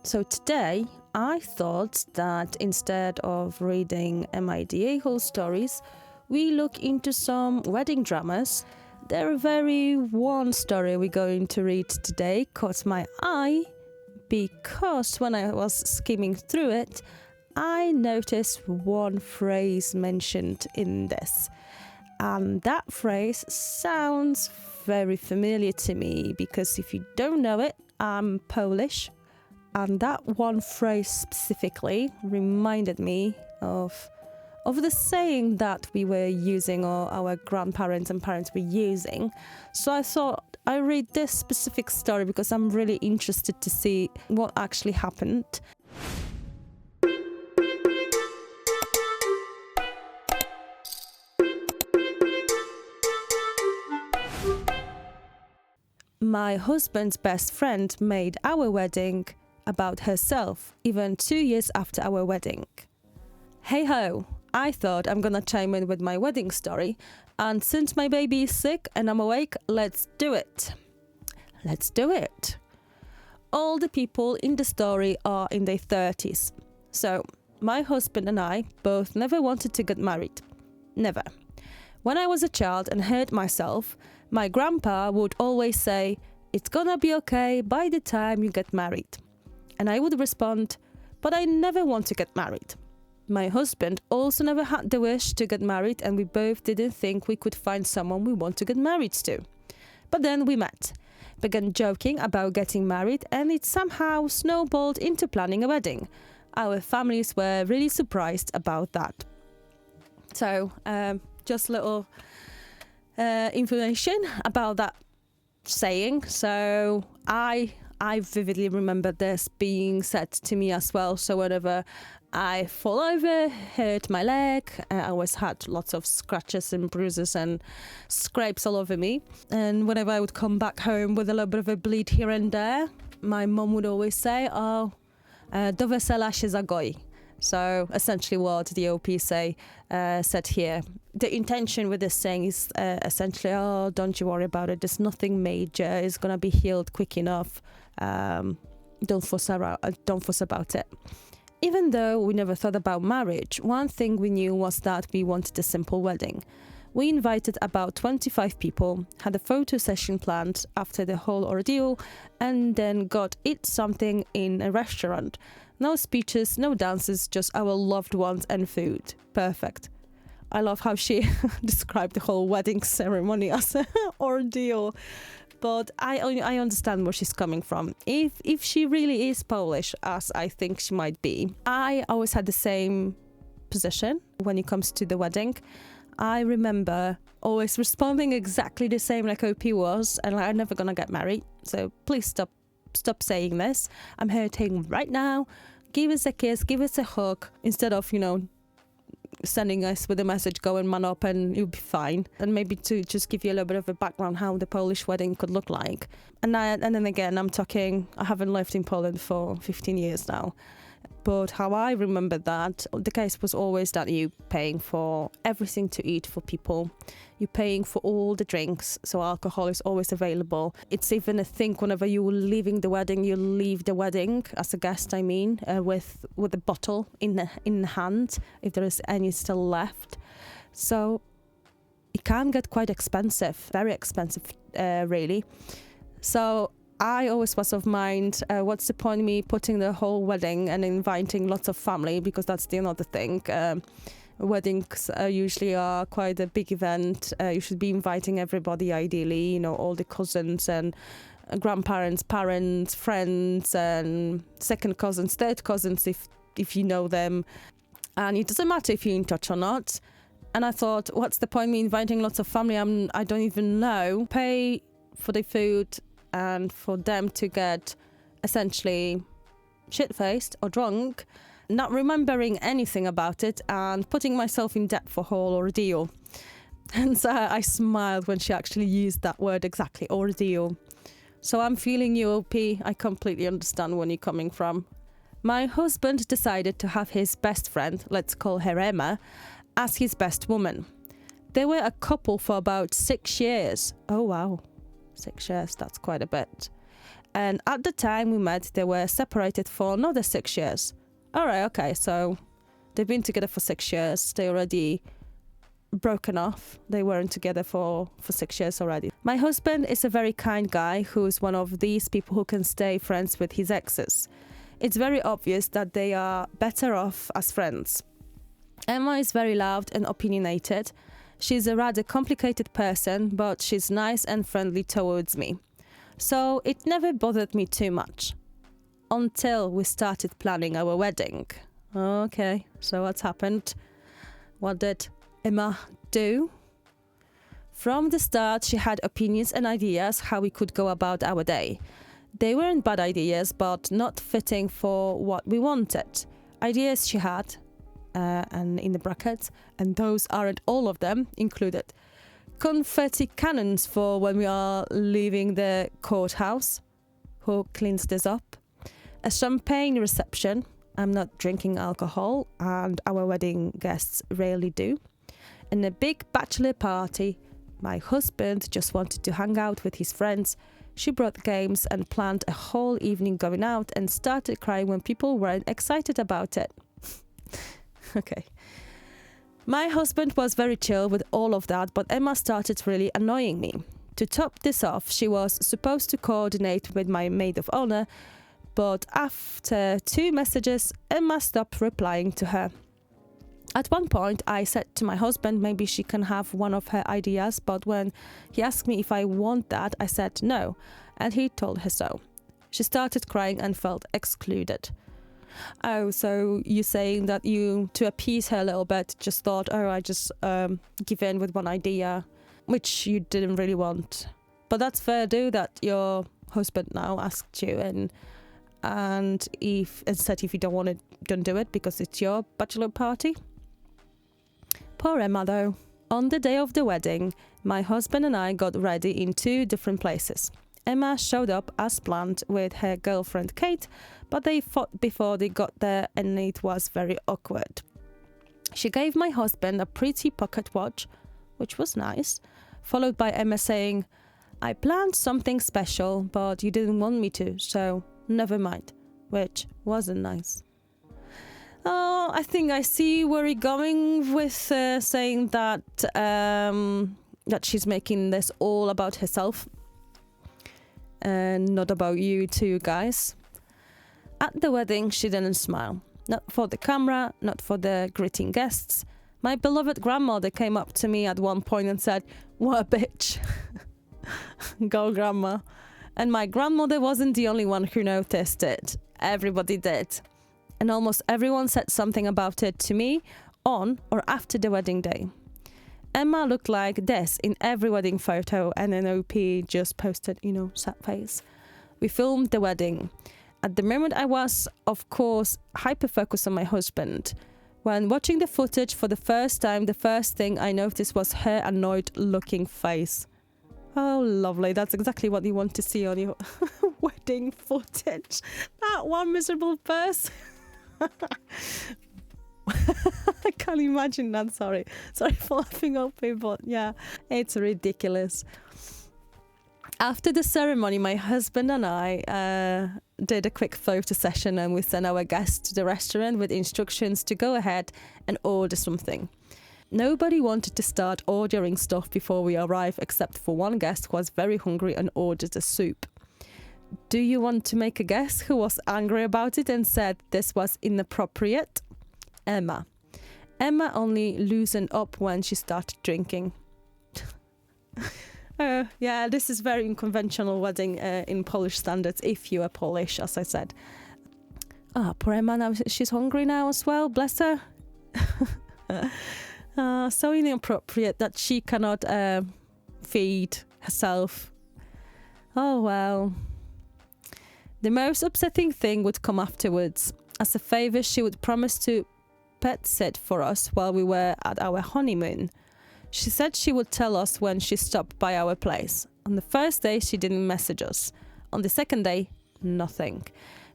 So today, I thought that instead of reading MIDA whole stories, we look into some wedding dramas. There are very one story we're going to read today caught my eye because when I was skimming through it, I noticed one phrase mentioned in this. And that phrase sounds very familiar to me because if you don't know it, I'm Polish. And that one phrase specifically reminded me of the saying that we were using or our grandparents and parents were using. So I thought I read this specific story because I'm really interested to see what actually happened. My husband's best friend made our wedding about herself, even 2 years after our wedding. Hey ho, I thought I'm gonna chime in with my wedding story, and since my baby is sick and I'm awake, let's do it. Let's do it. All the people in the story are in their 30s. So, my husband and I both never wanted to get married. Never. When I was a child and hurt myself, my grandpa would always say, "It's gonna be okay by the time you get married." And I would respond, "But I never want to get married." My husband also never had the wish to get married, and we both didn't think we could find someone we want to get married to. But then we met, began joking about getting married, and it somehow snowballed into planning a wedding. Our families were really surprised about that. So, just little information about that saying. So I vividly remember this being said to me as well. So whenever I fall over, hurt my leg, I always had lots of scratches and bruises and scrapes all over me. And whenever I would come back home with a little bit of a bleed here and there, my mum would always say, do wesela się zagoi. So essentially what the OP said here. The intention with this saying is essentially, don't you worry about it. There's nothing major. It's going to be healed quick enough. Don't fuss about it. Even though we never thought about marriage, one thing we knew was that we wanted a simple wedding. We invited about 25 people, had a photo session planned after the whole ordeal, and then got eat something in a restaurant. No speeches, no dances, just our loved ones and food. Perfect. I love how she described the whole wedding ceremony as an ordeal. But I understand where she's coming from. If she really is Polish, as I think she might be, I always had the same position when it comes to the wedding. I remember always responding exactly the same like OP was, and I'm never gonna get married. So please stop saying this. I'm hurting right now. Give us a kiss, give us a hug, instead of, sending us with a message, go and man up and you'll be fine. And maybe to just give you a little bit of a background how the Polish wedding could look like. And then again, I haven't lived in Poland for 15 years now. But how I remember that, the case was always that you're paying for everything to eat for people. You're paying for all the drinks, so alcohol is always available. It's even a thing whenever you're leaving the wedding, you leave the wedding, as a guest with a bottle in the hand, if there is any still left. So it can get quite expensive, very expensive, really. So I always was of mind, what's the point of me putting the whole wedding and inviting lots of family, because that's the another thing. Weddings usually are quite a big event. You should be inviting everybody ideally, all the cousins and grandparents, parents, friends, and second cousins, third cousins if you know them. And it doesn't matter if you're in touch or not. And I thought, what's the point of me inviting lots of family I don't even know? Pay for the food and for them to get essentially shit-faced or drunk, not remembering anything about it and putting myself in debt for whole ordeal. And so I smiled when she actually used that word exactly, ordeal. So I'm feeling you, OP. I completely understand where you're coming from. My husband decided to have his best friend, let's call her Emma, as his best woman. They were a couple for about 6 years. Oh wow, 6 years, that's quite a bit. And at the time we met, they were separated for another 6 years. All right, okay, so they've been together for 6 years. They already broken off. They weren't together for 6 years already. My husband is a very kind guy who's one of these people who can stay friends with his exes. It's very obvious that they are better off as friends. Emma is very loud and opinionated. She's a rather complicated person, but she's nice and friendly towards me. So it never bothered me too much. Until we started planning our wedding. Okay, so what's happened? What did Emma do? From the start, she had opinions and ideas how we could go about our day. They weren't bad ideas, but not fitting for what we wanted. Ideas she had, and in the brackets, and those aren't all of them, included confetti cannons for when we are leaving the courthouse. Who cleans this up? A champagne reception. I'm not drinking alcohol, and our wedding guests rarely do. And a big bachelor party. My husband just wanted to hang out with his friends. She brought games and planned a whole evening going out and started crying when people weren't excited about it. Okay. My husband was very chill with all of that, but Emma started really annoying me. To top this off, she was supposed to coordinate with my maid of honor, but after 2 messages, Emma stopped replying to her. At one point, I said to my husband maybe she can have one of her ideas, but when he asked me if I want that, I said no, and he told her so. She started crying and felt excluded. Oh, so you're saying that you, to appease her a little bit, just thought, oh, I just give in with one idea, which you didn't really want. But that's fair, do that your husband now asked you, and said if you don't want it, don't do it because it's your bachelor party. Poor Emma though. On the day of the wedding, my husband and I got ready in 2 different places. Emma showed up as planned with her girlfriend Kate, but they fought before they got there and it was very awkward. She gave my husband a pretty pocket watch, which was nice, followed by Emma saying, I planned something special, but you didn't want me to, so never mind, which wasn't nice. Oh, I think I see where you're going with saying that that she's making this all about herself and not about you two guys. At the wedding, she didn't smile. Not for the camera, not for the greeting guests. My beloved grandmother came up to me at one point and said, "What a bitch." Go, grandma. And my grandmother wasn't the only one who noticed it. Everybody did. And almost everyone said something about it to me on or after the wedding day. Emma looked like this in every wedding photo, and an OP just posted, sad face. We filmed the wedding. At the moment I was, of course, hyper-focused on my husband. When watching the footage for the first time, the first thing I noticed was her annoyed-looking face. Oh, lovely. That's exactly what you want to see on your wedding footage. That one miserable person. I can't imagine that. Sorry for laughing up, but yeah, it's ridiculous. After the ceremony, my husband and I did a quick photo session, and we sent our guests to the restaurant with instructions to go ahead and order something. Nobody wanted to start ordering stuff before we arrived, except for one guest who was very hungry and ordered a soup. Do you want to make a guess who was angry about it and said this was inappropriate? Emma. Emma only loosened up when she started drinking. Yeah, this is very unconventional wedding in Polish standards, if you are Polish, as I said. Poor Emma, now she's hungry now as well, bless her. So inappropriate that she cannot feed herself. Oh, well. The most upsetting thing would come afterwards. As a favour, she would promise to pet sit for us while we were at our honeymoon. She said she would tell us when she stopped by our place. On the first day, she didn't message us. On the second day, nothing.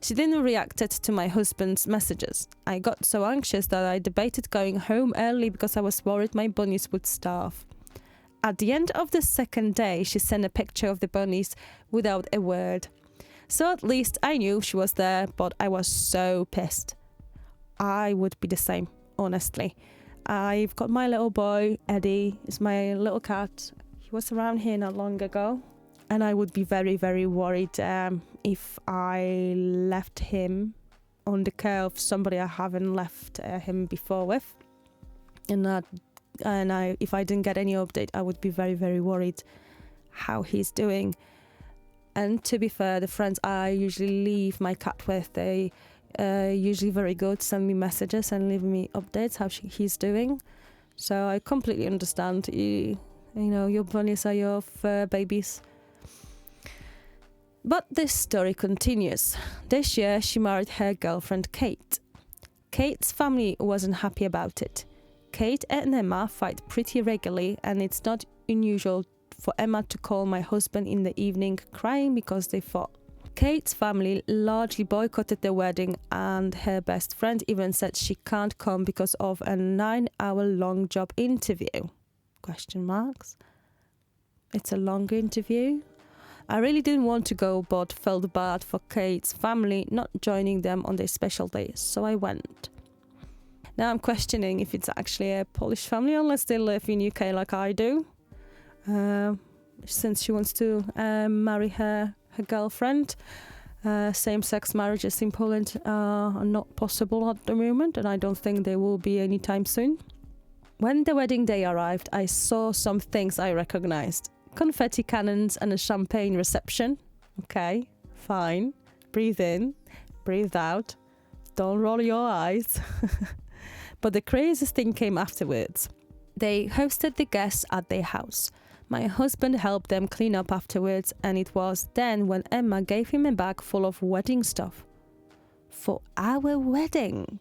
She didn't react to my husband's messages. I got so anxious that I debated going home early because I was worried my bunnies would starve. At the end of the second day, she sent a picture of the bunnies without a word. So at least I knew she was there, but I was so pissed. I would be the same, honestly. I've got my little boy, Eddie, is my little cat. He was around here not long ago. And I would be very, very worried if I left him on the care of somebody I haven't left him before with. If I didn't get any update, I would be very, very worried how he's doing. And to be fair, the friends I usually leave my cat with, they usually very good, send me messages and leave me updates how he's doing. So I completely understand. You know, your bunnies are your fur babies. But this story continues. This year, she married her girlfriend, Kate. Kate's family wasn't happy about it. Kate and Emma fight pretty regularly, and it's not unusual for Emma to call my husband in the evening crying because they fought. Kate's family largely boycotted the wedding, and her best friend even said she can't come because of a 9-hour-long job interview. Question marks. It's a long interview. I really didn't want to go, but felt bad for Kate's family not joining them on their special day, so I went. Now I'm questioning if it's actually a Polish family, unless they live in UK like I do. Since she wants to marry her girlfriend. Same-sex marriages in Poland are not possible at the moment, and I don't think they will be anytime soon. When the wedding day arrived, I saw some things I recognized. Confetti cannons and a champagne reception. Okay, fine. Breathe in, breathe out. Don't roll your eyes. But the craziest thing came afterwards. They hosted the guests at their house. My husband helped them clean up afterwards, and it was then when Emma gave him a bag full of wedding stuff. For our wedding.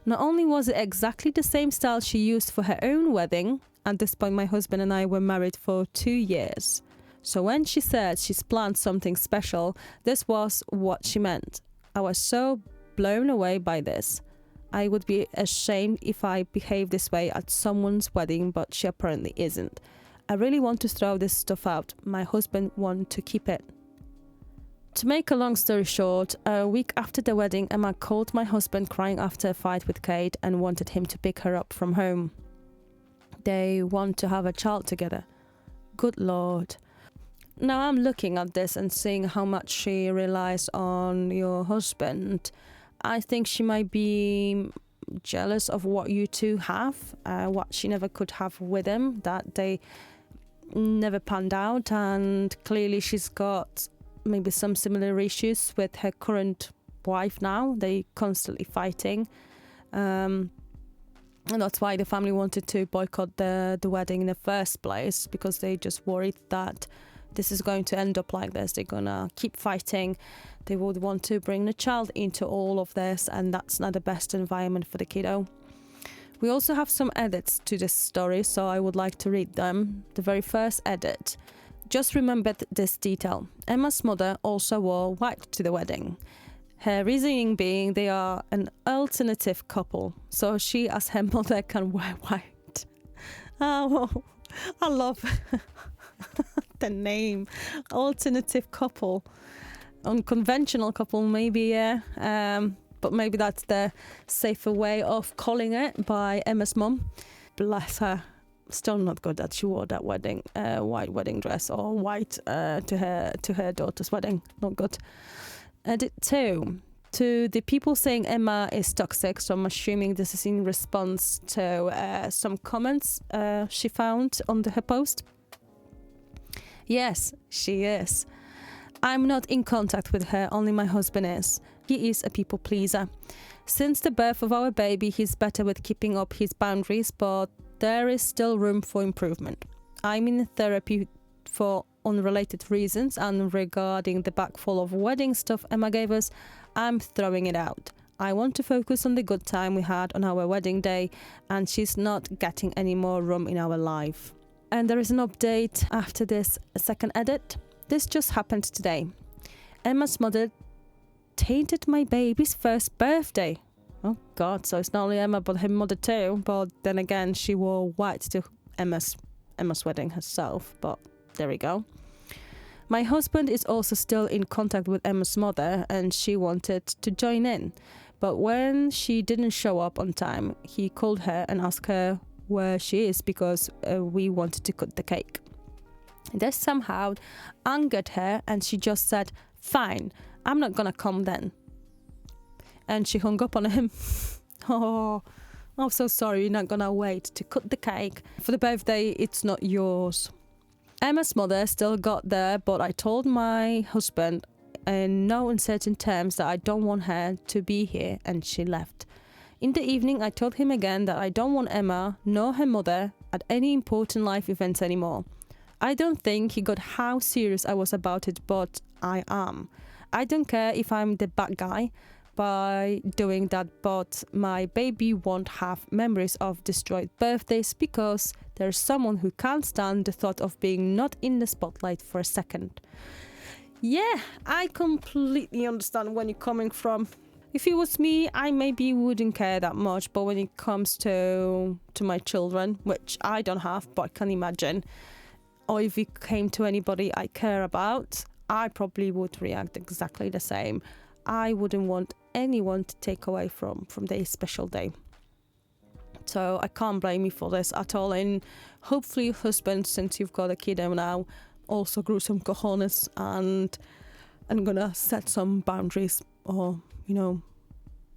Not only was it exactly the same style she used for her own wedding, at this point my husband and I were married for 2 years. So when she said she's planned something special, this was what she meant. I was so blown away by this. I would be ashamed if I behaved this way at someone's wedding, but she apparently isn't. I really want to throw this stuff out. My husband wants to keep it. To make a long story short, a week after the wedding, Emma called my husband crying after a fight with Kate and wanted him to pick her up from home. They want to have a child together. Good Lord. Now I'm looking at this and seeing how much she relies on your husband. I think she might be jealous of what you two have, what she never could have with him, that they never panned out, and clearly she's got maybe some similar issues with her current wife now. They constantly fighting, and that's why the family wanted to boycott the wedding in the first place, because they just worried that this is going to end up like this. They're gonna keep fighting. They would want to bring the child into all of this, and that's not the best environment for the kiddo. We also have some edits to this story, so I would like to read them. The very first edit. Just remembered this detail. Emma's mother also wore white to the wedding. Her reasoning being they are an alternative couple, so she as her mother can wear white. Oh, I love the name. Alternative couple. Unconventional couple, maybe, yeah. But maybe that's the safer way of calling it by Emma's mum. Bless her. Still not good that she wore that white wedding dress, or white to her daughter's wedding. Not good. Edit 2. To the people saying Emma is toxic, so I'm assuming this is in response to some comments she found on her post. Yes, she is. I'm not in contact with her, only my husband is. He is a people pleaser. Since the birth of our baby, he's better with keeping up his boundaries, but there is still room for improvement. I'm in therapy for unrelated reasons, and regarding the bag full of wedding stuff Emma gave us, I'm throwing it out. I want to focus on the good time we had on our wedding day, and she's not getting any more room in our life. And there is an update after this second edit. This just happened today. Emma's mother tainted my baby's first birthday. Oh God, so it's not only Emma but her mother too. But then again, she wore white to Emma's wedding herself. But there we go. My husband is also still in contact with Emma's mother and she wanted to join in. But when she didn't show up on time, he called her and asked her where she is because we wanted to cut the cake. This somehow angered her and she just said, "Fine, I'm not gonna come then." And she hung up on him. Oh, I'm so sorry, you're not gonna wait to cut the cake. For the birthday, it's not yours. Emma's mother still got there, but I told my husband in no uncertain terms that I don't want her to be here, and she left. In the evening, I told him again that I don't want Emma nor her mother at any important life events anymore. I don't think he got how serious I was about it, but I am. I don't care if I'm the bad guy by doing that, but my baby won't have memories of destroyed birthdays because there's someone who can't stand the thought of being not in the spotlight for a second. Yeah, I completely understand where you're coming from. If it was me, I maybe wouldn't care that much, but when it comes to my children, which I don't have, but I can imagine, or if it came to anybody I care about, I probably would react exactly the same. I wouldn't want anyone to take away from their special day. So I can't blame you for this at all. And hopefully your husband, since you've got a kid now, also grew some cojones and gonna set some boundaries, or,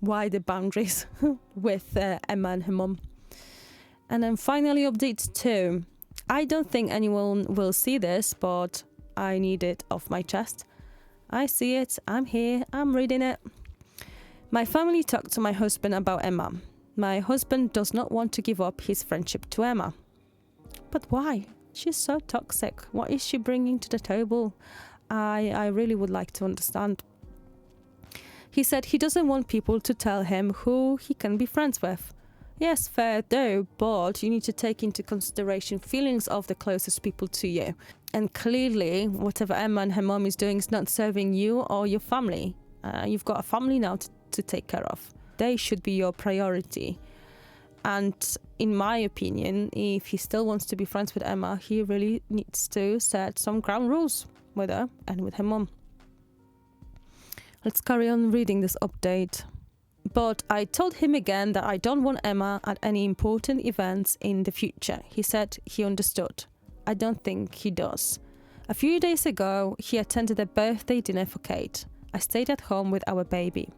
wider boundaries with Emma and her mum. And then finally, update 2. I don't think anyone will see this, but I need it off my chest. I see it, I'm here, I'm reading it. My family talked to my husband about Emma. My husband does not want to give up his friendship to Emma. But why? She's so toxic. What is she bringing to the table? I really would like to understand. He said he doesn't want people to tell him who he can be friends with. Yes, fair though, but you need to take into consideration feelings of the closest people to you. And clearly, whatever Emma and her mom is doing is not serving you or your family. You've got a family now to take care of. They should be your priority. And in my opinion, if he still wants to be friends with Emma, he really needs to set some ground rules with her and with her mom. Let's carry on reading this update. But I told him again that I don't want Emma at any important events in the future. He said he understood. I don't think he does. A few days ago, he attended a birthday dinner for Kate. I stayed at home with our baby.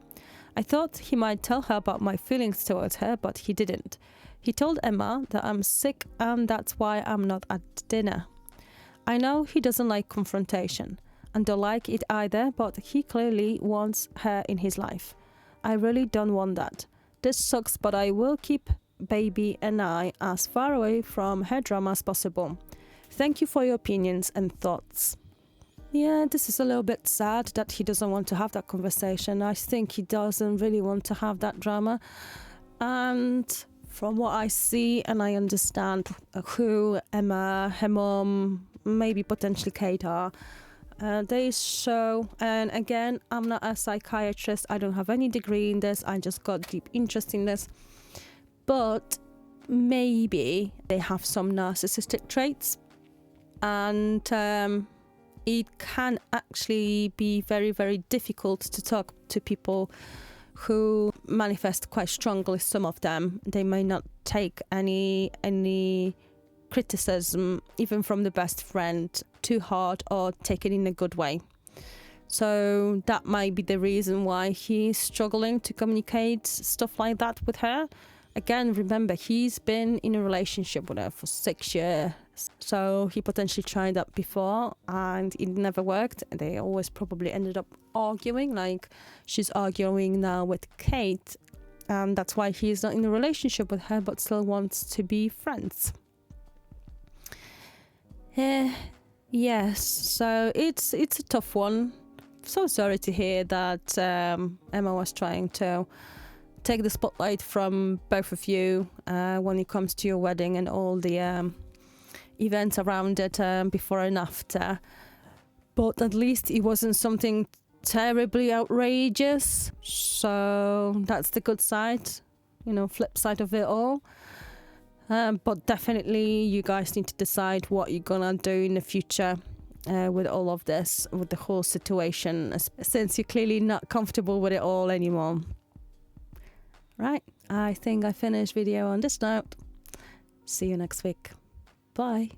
I thought he might tell her about my feelings towards her, but he didn't. He told Emma that I'm sick and that's why I'm not at dinner. I know he doesn't like confrontation and don't like it either, but he clearly wants her in his life. I really don't want that. This sucks, but I will keep baby and I as far away from her drama as possible. Thank you for your opinions and thoughts. Yeah, this is a little bit sad that he doesn't want to have that conversation. I think he doesn't really want to have that drama. And from what I see and I understand who Emma, her mom, maybe potentially Kate are, they show, and again, I'm not a psychiatrist, I don't have any degree in this, I just got deep interest in this, but maybe they have some narcissistic traits, and it can actually be very, very difficult to talk to people who manifest quite strongly. Some of them, they may not take any criticism, even from the best friend, too hard or take it in a good way. So that might be the reason why he's struggling to communicate stuff like that with her. Again, remember, he's been in a relationship with her for 6 years. So he potentially tried that before and it never worked. They always probably ended up arguing, like she's arguing now with Kate. And that's why he's not in a relationship with her, but still wants to be friends. Yes, so it's a tough one. So sorry to hear that Emma was trying to take the spotlight from both of you when it comes to your wedding and all the events around it before and after. But at least it wasn't something terribly outrageous. So that's the good side, flip side of it all. But definitely you guys need to decide what you're gonna do in the future with all of this, with the whole situation, since you're clearly not comfortable with it all anymore. Right, I think I finished video on this note. See you next week. Bye.